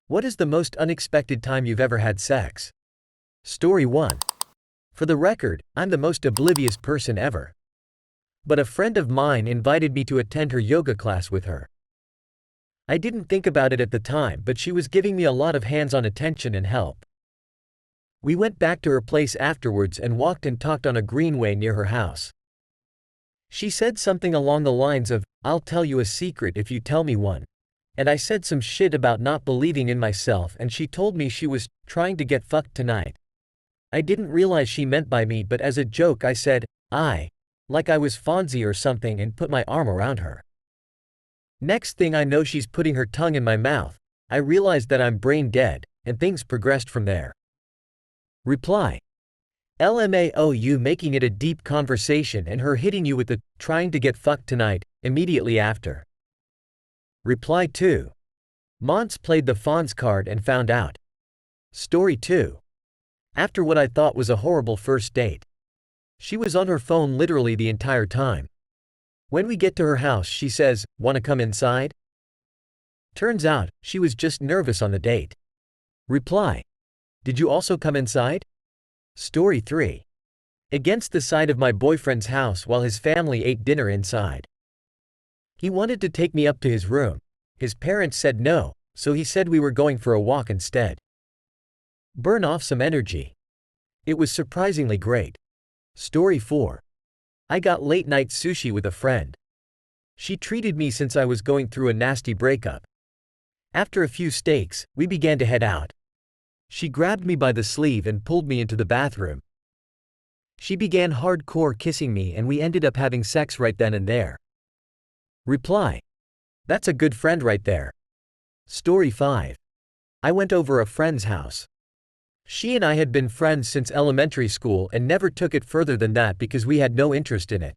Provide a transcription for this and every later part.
What is the most unexpected time you've ever had sex? Story 1. For the record, I'm the most oblivious person ever. But a friend of mine invited me to attend her yoga class with her. I didn't think about it at the time, but she was giving me a lot of hands-on attention and help. We went back to her place afterwards and walked and talked on a greenway near her house. She said something along the lines of, "I'll tell you a secret if you tell me one." And I said some shit about not believing in myself, and she told me she was trying to get fucked tonight. I didn't realize she meant by me, but as a joke I said, like I was Fonzie or something, and put my arm around her. Next thing I know, she's putting her tongue in my mouth. I realized that I'm brain dead, and things progressed from there. Reply. LMAO, making it a deep conversation and her hitting you with the trying to get fucked tonight immediately after. Reply 2. Mons played the Fonz card and found out. Story 2. After what I thought was a horrible first date. She was on her phone literally the entire time. When we get to her house, she says, "Wanna come inside?" Turns out, she was just nervous on the date. Reply. Did you also come inside? Story 3. Against the side of my boyfriend's house while his family ate dinner inside. He wanted to take me up to his room. His parents said no, so he said we were going for a walk instead. Burn off some energy. It was surprisingly great. Story 4. I got late night sushi with a friend. She treated me since I was going through a nasty breakup. After a few steaks, we began to head out. She grabbed me by the sleeve and pulled me into the bathroom. She began hardcore kissing me and we ended up having sex right then and there. Reply. That's a good friend right there. Story 5. I went over a friend's house. She and I had been friends since elementary school and never took it further than that because we had no interest in it.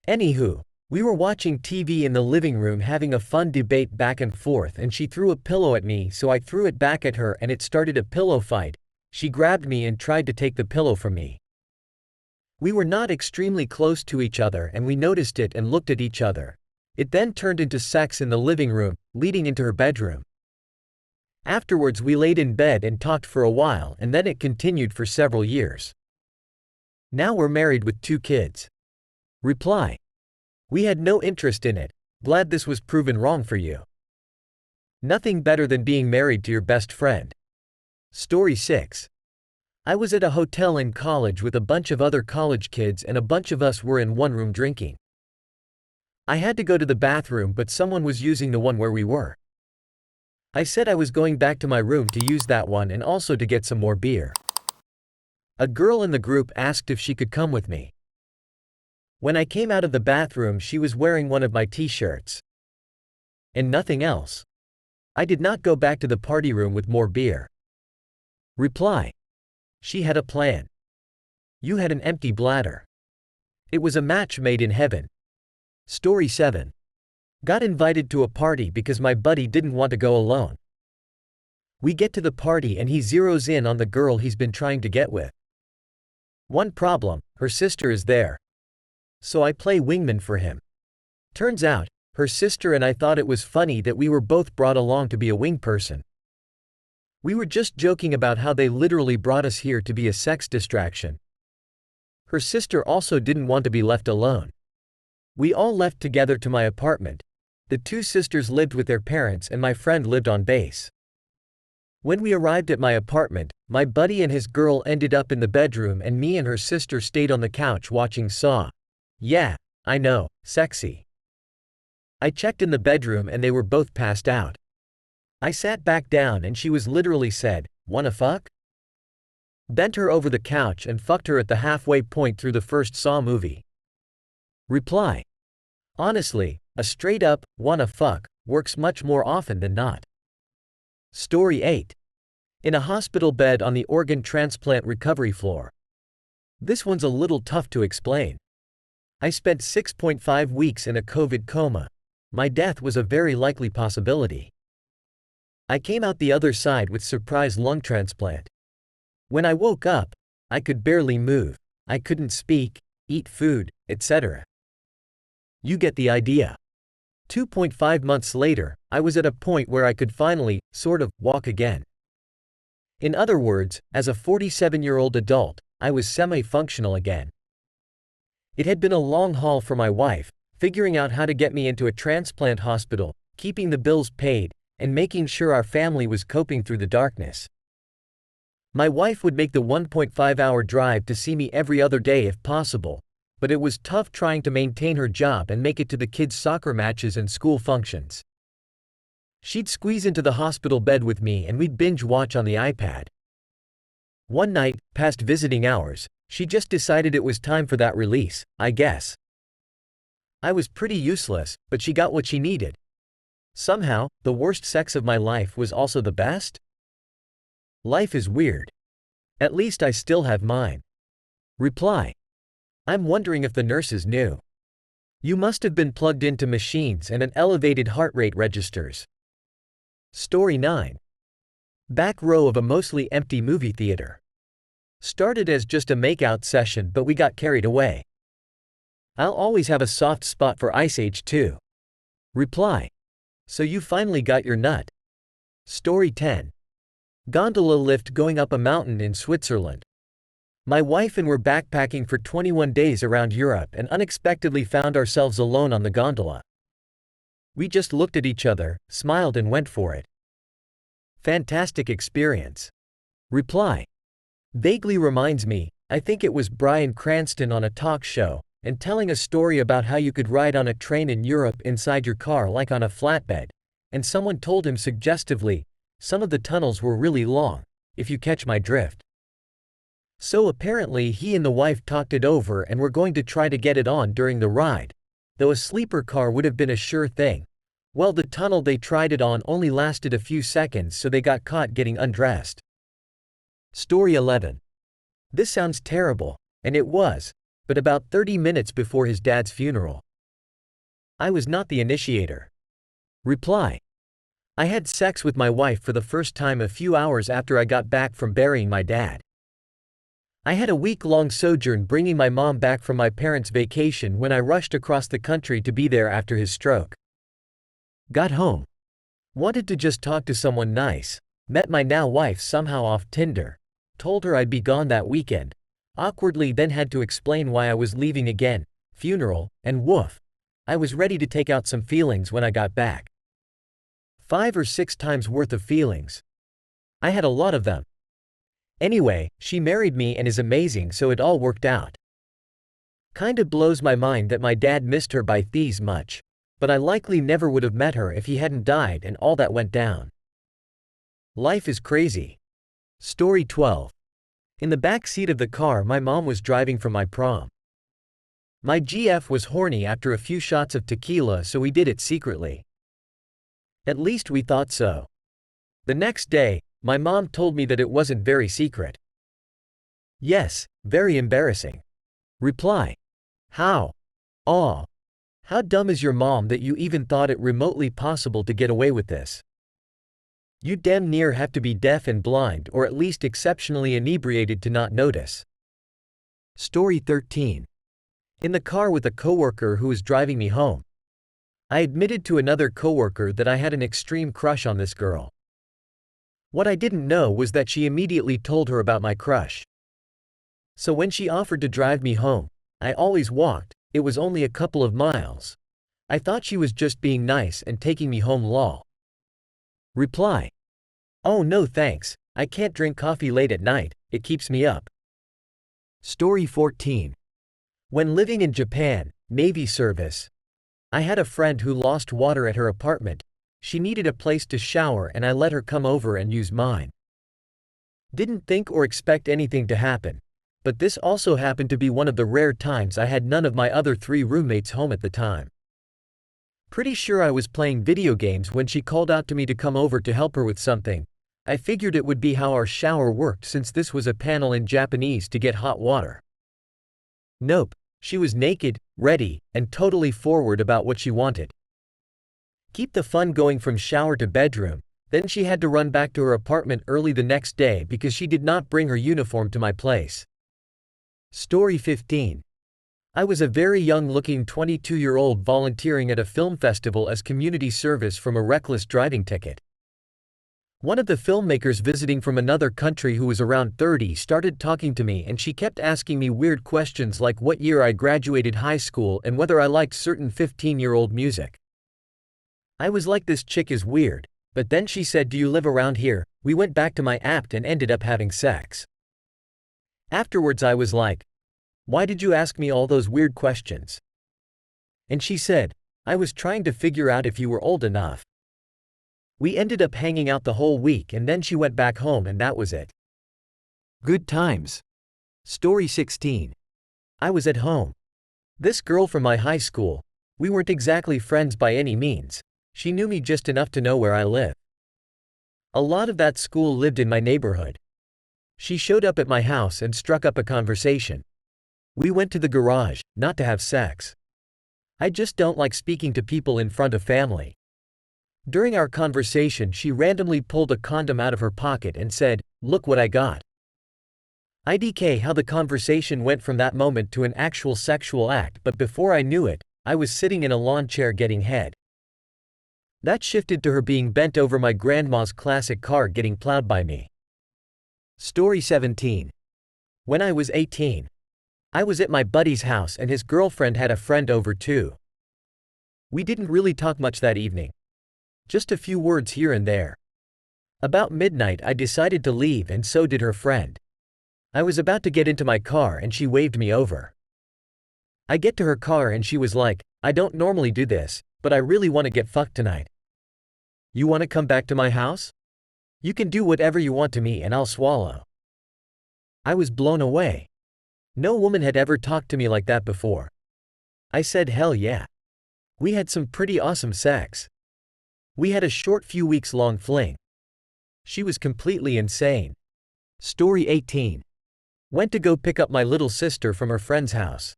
Anywho, we were watching TV in the living room having a fun debate back and forth, and she threw a pillow at me, so I threw it back at her and it started a pillow fight. She grabbed me and tried to take the pillow from me. We were not extremely close to each other and we noticed it and looked at each other. It then turned into sex in the living room, leading into her bedroom. Afterwards we laid in bed and talked for a while, and then it continued for several years. Now we're married with 2 kids. Reply. We had no interest in it. Glad this was proven wrong for you. Nothing better than being married to your best friend. Story 6. I was at a hotel in college with a bunch of other college kids and a bunch of us were in one room drinking. I had to go to the bathroom, but someone was using the one where we were. I said I was going back to my room to use that one and also to get some more beer. A girl in the group asked if she could come with me. When I came out of the bathroom, she was wearing one of my t-shirts. And nothing else. I did not go back to the party room with more beer. Reply. She had a plan. You had an empty bladder. It was a match made in heaven. Story 7. Got invited to a party because my buddy didn't want to go alone. We get to the party and he zeroes in on the girl he's been trying to get with. One problem, her sister is there. So I play wingman for him. Turns out, her sister and I thought it was funny that we were both brought along to be a wing person. We were just joking about how they literally brought us here to be a sex distraction. Her sister also didn't want to be left alone. We all left together to my apartment. The 2 sisters lived with their parents and my friend lived on base. When we arrived at my apartment, my buddy and his girl ended up in the bedroom and me and her sister stayed on the couch watching Saw. Yeah, I know, sexy. I checked in the bedroom and they were both passed out. I sat back down and she was literally said, "Wanna fuck?" Bent her over the couch and fucked her at the halfway point through the first Saw movie. Reply. Honestly, a straight-up, "wanna fuck," works much more often than not. Story 8. In a hospital bed on the organ transplant recovery floor. This one's a little tough to explain. I spent 6.5 weeks in a COVID coma. My death was a very likely possibility. I came out the other side with surprise lung transplant. When I woke up, I could barely move, I couldn't speak, eat food, etc. You get the idea. 2.5 months later, I was at a point where I could finally, sort of, walk again. In other words, as a 47-year-old adult, I was semi-functional again. It had been a long haul for my wife, figuring out how to get me into a transplant hospital, keeping the bills paid, and making sure our family was coping through the darkness. My wife would make the 1.5-hour drive to see me every other day if possible, but it was tough trying to maintain her job and make it to the kids' soccer matches and school functions. She'd squeeze into the hospital bed with me and we'd binge watch on the iPad. One night, past visiting hours, she just decided it was time for that release, I guess. I was pretty useless, but she got what she needed. Somehow, the worst sex of my life was also the best? Life is weird. At least I still have mine. Reply. I'm wondering if the nurses knew. You must have been plugged into machines and an elevated heart rate registers. Story 9. Back row of a mostly empty movie theater. Started as just a makeout session, but we got carried away. I'll always have a soft spot for Ice Age 2. Reply. So you finally got your nut. Story 10. Gondola lift going up a mountain in Switzerland. My wife and were backpacking for 21 days around Europe and unexpectedly found ourselves alone on the gondola. We just looked at each other, smiled and went for it. Fantastic experience. Reply. Vaguely reminds me, I think it was Bryan Cranston on a talk show, and telling a story about how you could ride on a train in Europe inside your car like on a flatbed, and someone told him suggestively, some of the tunnels were really long, if you catch my drift. So apparently he and the wife talked it over and were going to try to get it on during the ride, though a sleeper car would have been a sure thing. Well, the tunnel they tried it on only lasted a few seconds, so they got caught getting undressed. Story 11. This sounds terrible, and it was, but about 30 minutes before his dad's funeral. I was not the initiator. Reply. I had sex with my wife for the first time a few hours after I got back from burying my dad. I had a week-long sojourn bringing my mom back from my parents' vacation when I rushed across the country to be there after his stroke. Got home. Wanted to just talk to someone nice. Met my now wife somehow off Tinder. Told her I'd be gone that weekend. Awkwardly then had to explain why I was leaving again. Funeral, and woof. I was ready to take out some feelings when I got back. 5 or 6 times worth of feelings. I had a lot of them. Anyway, she married me and is amazing, so it all worked out. Kinda blows my mind that my dad missed her by these much, but I likely never would have met her if he hadn't died and all that went down. Life is crazy. Story 12. In the back seat of the car my mom was driving from my prom. My GF was horny after a few shots of tequila, so we did it secretly. At least we thought so. The next day, my mom told me that it wasn't very secret. Yes, very embarrassing. Reply. How? Aw. How dumb is your mom that you even thought it remotely possible to get away with this? You damn near have to be deaf and blind or at least exceptionally inebriated to not notice. Story 13. In the car with a coworker who was driving me home. I admitted to another coworker that I had an extreme crush on this girl. What I didn't know was that she immediately told her about my crush. So when she offered to drive me home, I always walked. It was only a couple of miles. I thought she was just being nice and taking me home lol. Reply. Oh no thanks, I can't drink coffee late at night, it keeps me up. Story 14. When living in Japan, Navy service. I had a friend who lost water at her apartment. She needed a place to shower and I let her come over and use mine. Didn't think or expect anything to happen, but this also happened to be one of the rare times I had none of my other 3 roommates home at the time. Pretty sure I was playing video games when she called out to me to come over to help her with something. I figured it would be how our shower worked since this was a panel in Japanese to get hot water. Nope, she was naked, ready, and totally forward about what she wanted. Keep the fun going from shower to bedroom, then she had to run back to her apartment early the next day because she did not bring her uniform to my place. Story 15. I was a very young-looking 22-year-old volunteering at a film festival as community service from a reckless driving ticket. One of the filmmakers visiting from another country who was around 30 started talking to me, and she kept asking me weird questions like what year I graduated high school and whether I liked certain 15-year-old music. I was like, this chick is weird, but then she said, "Do you live around here?" We went back to my apt and ended up having sex. Afterwards I was like, "Why did you ask me all those weird questions?" And she said, "I was trying to figure out if you were old enough." We ended up hanging out the whole week, and then she went back home, and that was it. Good times. Story 16. I was at home. This girl from my high school, we weren't exactly friends by any means. She knew me just enough to know where I live. A lot of that school lived in my neighborhood. She showed up at my house and struck up a conversation. We went to the garage, not to have sex. I just don't like speaking to people in front of family. During our conversation, she randomly pulled a condom out of her pocket and said, "Look what I got." IDK how the conversation went from that moment to an actual sexual act, but before I knew it, I was sitting in a lawn chair getting head. That shifted to her being bent over my grandma's classic car getting plowed by me. Story 17. When I was 18. I was at my buddy's house and his girlfriend had a friend over too. We didn't really talk much that evening. Just a few words here and there. About midnight I decided to leave, and so did her friend. I was about to get into my car and she waved me over. I get to her car and she was like, "I don't normally do this, but I really want to get fucked tonight. You want to come back to my house? You can do whatever you want to me and I'll swallow." I was blown away. No woman had ever talked to me like that before. I said hell yeah. We had some pretty awesome sex. We had a short few weeks long fling. She was completely insane. Story 18. Went to go pick up my little sister from her friend's house.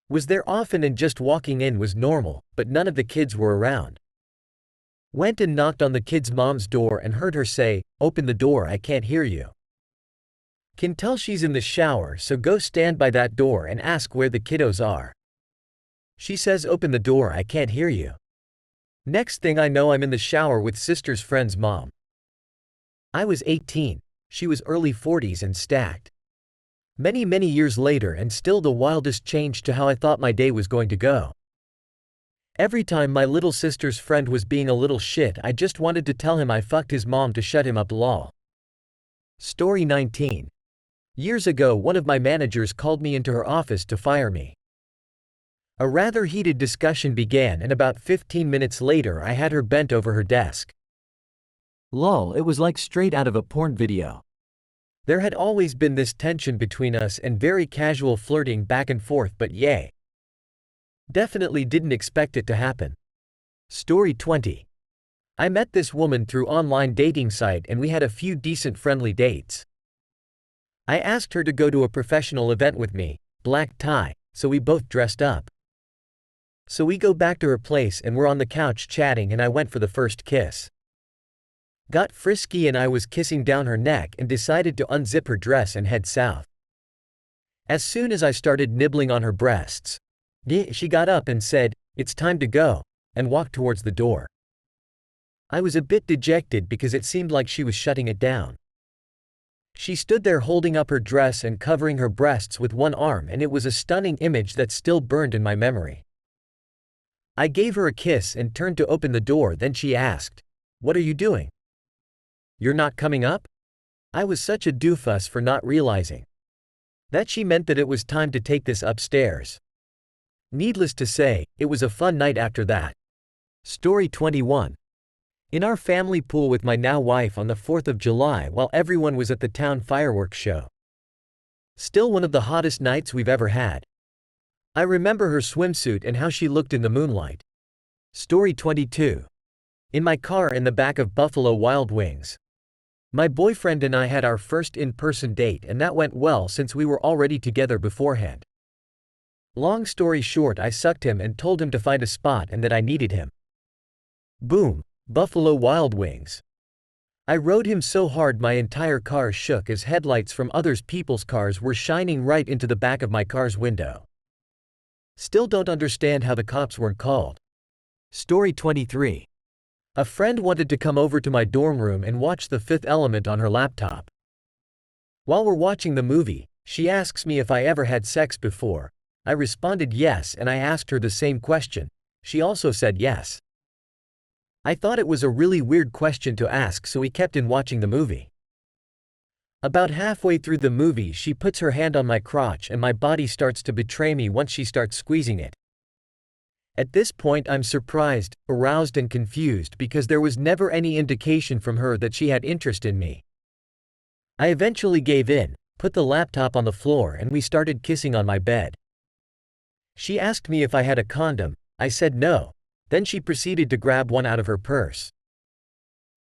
Was there often and just walking in was normal, but none of the kids were around. Went and knocked on the kid's mom's door and heard her say, "Open the door, I can't hear you." Can tell she's in the shower, so go stand by that door and ask where the kiddos are. She says, "Open the door, I can't hear you." Next thing I know, I'm in the shower with sister's friend's mom. I was 18, she was early 40s and stacked. Many years later, and still the wildest change to how I thought my day was going to go. Every time my little sister's friend was being a little shit, I just wanted to tell him I fucked his mom to shut him up lol. Story 19. Years ago, one of my managers called me into her office to fire me. A rather heated discussion began, and about 15 minutes later I had her bent over her desk. Lol, it was like straight out of a porn video. There had always been this tension between us and very casual flirting back and forth, but yay. Definitely didn't expect it to happen. Story 20. I met this woman through online dating site and we had a few decent friendly dates. I asked her to go to a professional event with me, black tie, so we both dressed up. So we go back to her place and we're on the couch chatting, and I went for the first kiss. Got frisky and I was kissing down her neck and decided to unzip her dress and head south. As soon as I started nibbling on her breasts, she got up and said, "It's time to go," and walked towards the door. I was a bit dejected because it seemed like she was shutting it down. She stood there holding up her dress and covering her breasts with one arm, and it was a stunning image that still burned in my memory. I gave her a kiss and turned to open the door, then she asked, "What are you doing? You're not coming up?" I was such a doofus for not realizing that she meant that it was time to take this upstairs. Needless to say, it was a fun night after that. Story 21. In our family pool with my now wife on the 4th of July while everyone was at the town fireworks show. Still one of the hottest nights we've ever had. I remember her swimsuit and how she looked in the moonlight. Story 22. In my car in the back of Buffalo Wild Wings. My boyfriend and I had our first in-person date, and that went well since we were already together beforehand. Long story short, I sucked him and told him to find a spot and that I needed him. Boom, Buffalo Wild Wings. I rode him so hard my entire car shook as headlights from other people's cars were shining right into the back of my car's window. Still don't understand how the cops weren't called. Story 23. A friend wanted to come over to my dorm room and watch The Fifth Element on her laptop. While we're watching the movie, she asks me if I ever had sex before. I responded yes, and I asked her the same question. She also said yes. I thought it was a really weird question to ask, so we kept on watching the movie. About halfway through the movie, she puts her hand on my crotch and my body starts to betray me once she starts squeezing it. At this point I'm surprised, aroused and confused because there was never any indication from her that she had interest in me. I eventually gave in, put the laptop on the floor and we started kissing on my bed. She asked me if I had a condom. I said no. Then she proceeded to grab one out of her purse.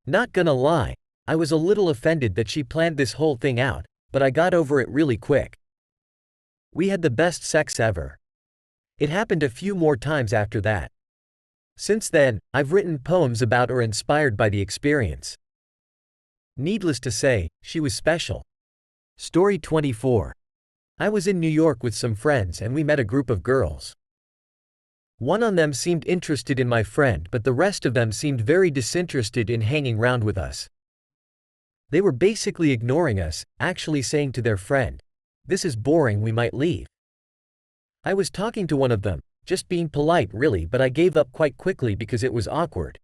Not gonna lie, I was a little offended that she planned this whole thing out, but I got over it really quick. We had the best sex ever. It happened a few more times after that. Since then, I've written poems about or inspired by the experience. Needless to say, she was special. Story 24. I was in New York with some friends and we met a group of girls. One of them seemed interested in my friend, but the rest of them seemed very disinterested in hanging round with us. They were basically ignoring us, actually saying to their friend, "This is boring, we might leave." I was talking to one of them, just being polite really, but I gave up quite quickly because it was awkward.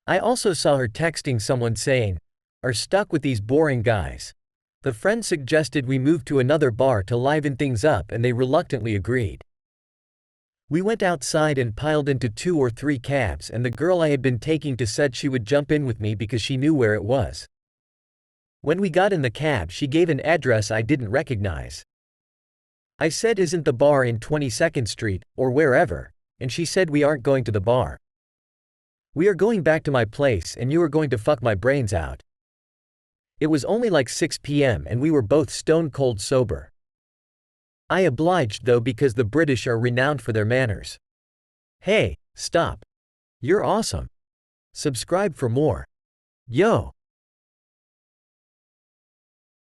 I also saw her texting someone saying, "Are stuck with these boring guys." The friend suggested we move to another bar to liven things up and they reluctantly agreed. We went outside and piled into 2 or 3 cabs and the girl I had been taking to said she would jump in with me because she knew where it was. When we got in the cab she gave an address I didn't recognize. I said, "Isn't the bar in 22nd Street, or wherever?" And she said, "We aren't going to the bar. We are going back to my place and you are going to fuck my brains out." It was only like 6 p.m. and we were both stone cold sober. I obliged though because the British are renowned for their manners. Hey, stop. You're awesome. Subscribe for more. Yo.